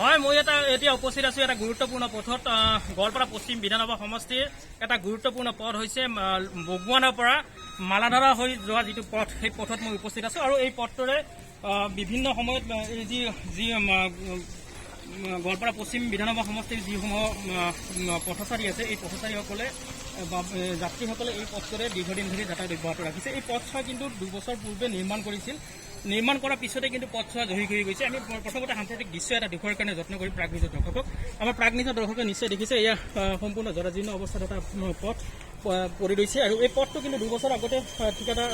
হয়, মই এতিয়া উপস্থিত আছো এটা গুৰুত্বপূৰ্ণ পথত। গোৱালপাৰা পশ্চিম বিধানসভা সমষ্টিৰ এটা গুৰুত্বপূৰ্ণ পথ হৈছে বগুৱানৰ পৰা মালাধাৰা হৈ যোৱা যিটো পথ, সেই পথত মই উপস্থিত আছো। আৰু এই পথটোৰে বিভিন্ন সময়ত যি গোৱালপাৰা পশ্চিম বিধানসভা সমষ্টিৰ যিসমূহ পথচাৰী আছে, এই পথচাৰীসকলে যাত্ৰীসকলে এই পথটোৰে দীৰ্ঘদিন ধৰি যাতায়াত অব্যাহত ৰাখিছে। এই পথছোৱা কিন্তু 2 বছৰ পূৰ্বে নিৰ্মাণ কৰিছিল। নিৰ্মাণ কৰাৰ পিছতে কিন্তু পথছোৱা জহি ঘূৰি গৈছে। আমি প্ৰথমতে সাম্প্ৰতিক দৃশ্য এটা দেখুৱাৰ কাৰণে যত্ন কৰি প্ৰাগনিজ দৰ্শকক, আমাৰ প্ৰাগনিজ দৰ্শকে নিশ্চয় দেখিছে এয়া সম্পূৰ্ণ জৰাজীৰ্ণ অৱস্থাত এটা পথ পৰি ৰৈছে। আৰু এই পথটো কিন্তু 2 বছৰ আগতে ঠিকাদাৰ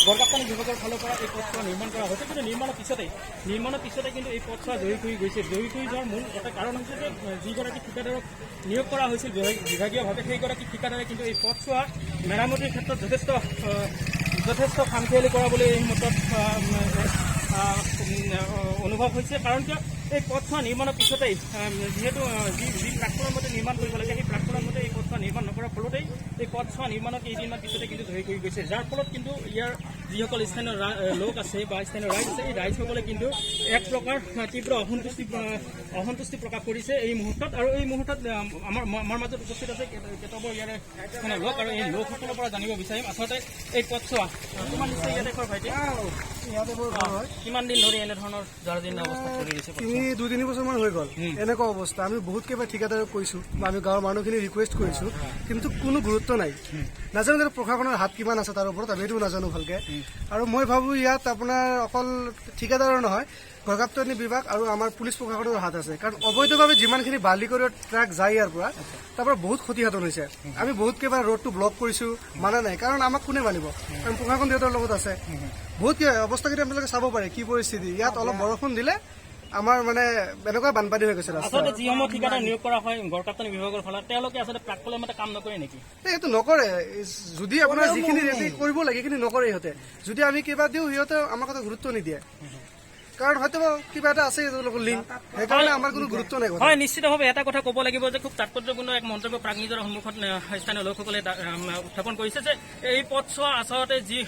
গড়কাপ্তানি বিভাগৰ ফালৰ পৰা এই পথছোৱা নিৰ্মাণ কৰা হৈছে। কিন্তু নিৰ্মাণৰ পিছতে কিন্তু এই পথছোৱা জহি ঘূৰি গৈছে। জহি ঘূৰি যোৱাৰ মূল এটা কাৰণ হৈছে যে যিগৰাকী ঠিকাদাৰক নিয়োগ কৰা হৈছিল বিভাগীয়ভাৱে, সেইগৰাকী ঠিকাদাৰে কিন্তু এই পথছোৱা মেৰামতিৰ ক্ষেত্ৰত যথেষ্ট খামখেয়ালি কৰা বুলি এই মুহূৰ্তত অনুভৱ হৈছে। কাৰণ কিয় এই পথছোৱা নিৰ্মাণৰ পিছতেই যিহেতু যি প্ৰাক্তনৰ মতে নিৰ্মাণ কৰিব লাগে, সেই প্ৰাক্তনৰ মতে এই পথছোৱা নিৰ্মাণ নকৰাৰ ফলতেই এই পথছোৱা নিৰ্মাণৰ কেইদিনমান পিছতে কিন্তু ধৰি কৰি গৈছে। যাৰ ফলত কিন্তু ইয়াৰ যিসকল স্থানীয় লোক আছে বা স্থানীয় ৰাইজ আছে, এই ৰাইজসকলে কিন্তু এক প্ৰকাৰ তীব্ৰ অসন্তুষ্টি প্ৰকাশ কৰিছে এই মুহূৰ্তত। আৰু এই মুহূৰ্তত আমাৰ মাজত উপস্থিত আছে কেতবোৰ ইয়াৰে লোক, আৰু এই লোকসকলৰ পৰা জানিব বিচাৰিম আচলতে এই পথছোৱা কিমান নিশ্চয় ইয়াতে ভাইটি কিমান দিন ধৰি এনেধৰণৰ জৰাজীৰ্ণ অৱস্থা চলি ৰৈছে? 2-3 বছৰমান হৈ গ'ল এনেকুৱা অৱস্থা। আমি বহুত কেইবাৰ ঠিকাদাৰক কৈছো বা আমি গাঁৱৰ মানুহখিনি ৰিকুৱেষ্ট কৰিছো, কিন্তু কোনো গুৰুত্ব নাই। নাজানো যে প্ৰশাসনৰ হাত কিমান আছে তাৰ ওপৰত, আমি এইটো নাজানো ভালকে। আৰু মই ভাবো ইয়াত আপোনাৰ অকল ঠিকাদাৰৰ নহয়, গড়কাপ্তানি বিভাগ আৰু আমাৰ পুলিচ প্ৰশাসনৰ হাত আছে। কাৰণ অবৈধভাৱে যিমানখিনি বালি কৰি ট্ৰাক যায় ইয়াৰ পৰা, তাৰ পৰা বহুত ক্ষতিসাধন হৈছে। আমি বহুত কেইবাৰ ৰোডটো ব্লক কৰিছো, মানা নাই। কাৰণ আমাক কোনে মানিব? কাৰণ প্ৰশাসন দেউতাৰ লগত আছে। বহুত অৱস্থাখিনি আপোনালোকে চাব পাৰে কি পৰিস্থিতি। ইয়াত অলপ বৰষুণ দিলে আমাৰ মানে এনেকুৱা বানপানী হৈ গৈছে। আচলতে যিসমূহ ঠিকাদাৰ নিয়োগ কৰা হয় গড়কাপ্তানি বিভাগৰ ফালত, তেওঁলোকে আচলতে প্ৰাক্কলৰ মতে কাম নকৰে নেকি? এইটো নকৰে। যদি আপোনাৰ যিখিনি কৰিব লাগে সেইখিনি নকৰে সিহঁতে। যদি আমি কিবা দিওঁ সিহঁতে আমাৰ কথা গুৰুত্ব নিদিয়ে। কাৰণ হয়তো কিবা এটা আছে লিংক, সেইকাৰণে আমাৰ কোনো গুৰুত্ব নাই। হয়, নিশ্চিতভাৱে এটা কথা ক'ব লাগিব যে খুব তাৎপৰ্যপূৰ্ণ এক মন্তব্য প্ৰাগনিজৰ সন্মুখত স্থানীয় লোকসকলে উত্থাপন কৰিছে যে এই পথছোৱা আচলতে যি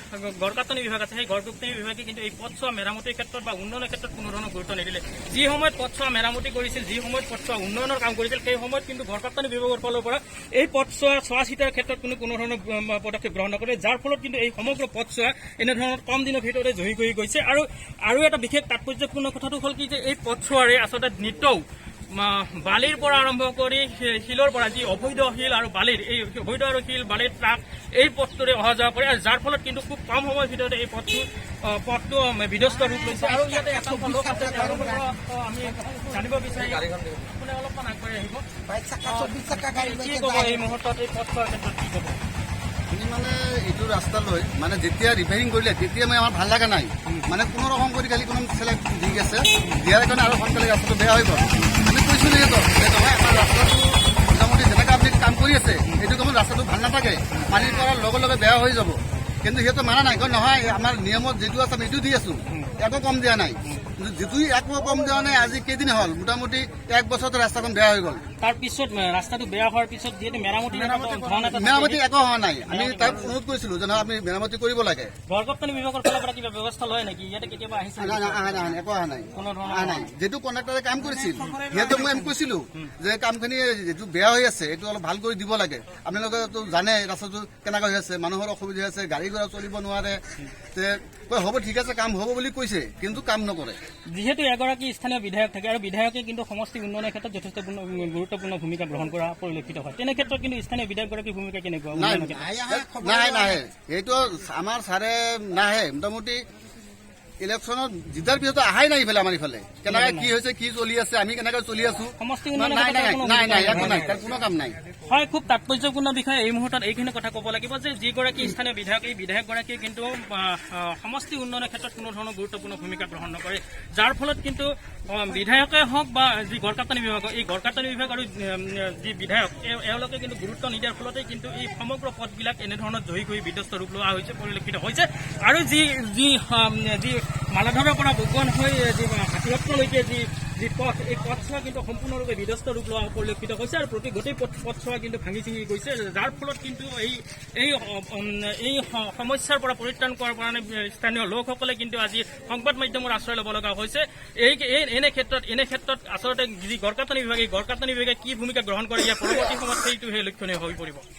গড়কাপ্তানি বিভাগ আছে, সেই গড়কাপ্তানি বিভাগে কিন্তু এই পথছোৱা মেৰামতিৰ ক্ষেত্ৰত বা উন্নয়নৰ ক্ষেত্ৰত কোনো ধৰণৰ গুৰুত্ব নিদিলে। যি সময়ত পথছোৱা মেৰামতি কৰিছিল, যি সময়ত পথছোৱা উন্নয়নৰ কাম কৰিছিল, সেই সময়ত কিন্তু গড়কাপ্তানি বিভাগৰ ফালৰ পৰা এই পথছোৱা চোৱা চিতাৰ ক্ষেত্ৰত কোনো ধৰণৰ পদক্ষেপ গ্ৰহণ নকৰে। যাৰ ফলত কিন্তু এই সমগ্ৰ পথছোৱা এনেধৰণৰ কম দিনৰ ভিতৰতে জহি কৰি গৈছে। আৰু এটা বিশেষ তাৎপৰ্যপূৰ্ণ কথাটো হ'ল কি যে এই পথছোৱাৰে আচলতে নিতৌ বালিৰ পৰা আৰম্ভ কৰি শিলৰ পৰা যি অবৈধ শিল আৰু বালিৰ, এই অবৈধ আৰু শিল বালিৰ ট্ৰাক এই পথটোৰে অহা যোৱা কৰে। আৰু যাৰ ফলত কিন্তু খুব কম সময়ৰ ভিতৰতে এই পথটো বিধ্বস্ত ৰূপ লৈছে। আৰু ইয়াতে এটা লোক আছে, আমি জানিব বিচাৰিম, আপুনি অলপমান আগবাঢ়ি আহিব। কি ক'ব এই মুহূৰ্তত এই পথছোৱাৰ ক্ষেত্ৰত কি ক'ব? মানে এইটো ৰাস্তালৈ মানে যেতিয়া ৰিপেয়াৰিং কৰিলে তেতিয়া মানে আমাৰ ভাল লগা নাই। মানে কোনো ৰকম কৰি খালি কোনো চেলেক্ট দি আছে, দিয়াৰ কাৰণে আৰু সোনকালে ৰাস্তাটো বেয়া হৈ গ'ল। আমি কৈছিলোঁ যে নহয় আমাৰ ৰাস্তাটো মোটামুটি যেনেকৈ আপুনি কাম কৰি আছে এইটো কামত ৰাস্তাটো ভাল নাথাকে, পানী পৰাৰ লগে লগে বেয়া হৈ যাব। কিন্তু সিহঁতে মানা নাই, কাৰণ নহয় আমাৰ নিয়মত যিটো আছে আমি এইটো দি আছোঁ, একো কম দিয়া নাই। যিটো একো কম দিয়া নাই। আজি কেইদিন হ'ল, মোটামুটি 1 বছৰতে ৰাস্তাখন বেয়া হৈ গ'ল। তাৰ পিছত ৰাস্তাটো বেয়া হোৱাৰ পিছত যিহেতু মেৰামতি একো হোৱা নাই। আমি তাক অনুৰোধ কৰিছিলোঁ যে নহয় আপুনি মেৰামতি কৰিব লাগে। গড়কাপ্তানি বিভাগৰ ফালৰ পৰা কিবা ব্যৱস্থা লয় নেকি? ইয়াতে কেতিয়াবা আহিছে? একো অহা নাই। যিটো কণ্ট্ৰাক্টৰে কাম কৰিছিল সিহঁতক মই কৈছিলোঁ যে কামখিনি যিটো বেয়া হৈ আছে এইটো অলপ ভাল কৰি দিব লাগে। আপোনালোকেতো জানে ৰাস্তাটো কেনেকুৱা হৈ আছে, মানুহৰ অসুবিধা হৈ আছে, গাড়ী ঘোঁৰা চলিব নোৱাৰে। হ'ব ঠিক আছে, কাম হ'ব বুলি কৈছে, কিন্তু কাম নকৰে। যিহেতু এগৰাকী স্থানীয় বিধায়ক থাকে আৰু বিধায়কে কিন্তু সমষ্টি উন্নয়নৰ ক্ষেত্ৰত যথেষ্ট গুৰুত্বপূৰ্ণ ভূমিকা গ্ৰহণ কৰা পৰিলক্ষিত হয়। তেনে ক্ষেত্ৰত কিন্তু স্থানীয় বিধায়কগৰাকীৰ ভূমিকা কেনেকুৱা? নাহে। এইটো আমাৰ ছাৰে নাহে। মোটামুটি ইলেকশ্যনত জিতাৰ পিছতো অহাই নাই ইফালে, আমাৰ ইফালে কেনেকৈ কি হৈছে, কি চলি আছে, আমি কেনেকৈ চলি আছো। সমষ্টি নাই, তাৰ কোনো কাম নাই। হয়, খুব তাৎপৰ্যপূৰ্ণ বিষয়। এই মুহূৰ্তত এইখিনি কথা ক'ব লাগিব যে যিগৰাকী স্থানীয় বিধায়ক, এই বিধায়কগৰাকীয়ে কিন্তু সমষ্টি উন্নয়নৰ ক্ষেত্ৰত কোনো ধৰণৰ গুৰুত্বপূৰ্ণ ভূমিকা গ্ৰহণ নকৰে। যাৰ ফলত কিন্তু বিধায়কে হওক বা যি গড়কাপ্তানি বিভাগ, এই গড়কাপ্তানি বিভাগ আৰু যি বিধায়ক এওঁলোকে কিন্তু গুৰুত্ব নিদিয়াৰ ফলতে কিন্তু এই সমগ্ৰ পথবিলাক এনেধৰণৰ জহি কৰি বিধ্বস্ত ৰূপ লোৱা হৈছে, পৰিলক্ষিত হৈছে। আৰু যি মালাধাৰৰ পৰা বগুৱান হৈ যি হাতীহট্টলৈকে যি যি পথ এই পথছোৱা কিন্তু সম্পূৰ্ণৰূপে বিধ্বস্ত ৰূপ লোৱা পৰিলক্ষিত হৈছে আৰু গোটেই পথছোৱা কিন্তু ভাঙি চিঙি গৈছে, যাৰ ফলত কিন্তু এই সমস্যাৰ পৰা পৰিত্ৰাণ কৰাৰ কাৰণে স্থানীয় লোকসকলে কিন্তু আজি সংবাদ মাধ্যমৰ আশ্ৰয় ল'ব লগা হৈছে। এনে ক্ষেত্ৰত আচলতে যি গড়কাটনি বিভাগে কি ভূমিকা গ্ৰহণ কৰে ইয়াৰ পৰৱৰ্তী সময়ত সেইটোহে লক্ষণীয় হৈ পৰিব।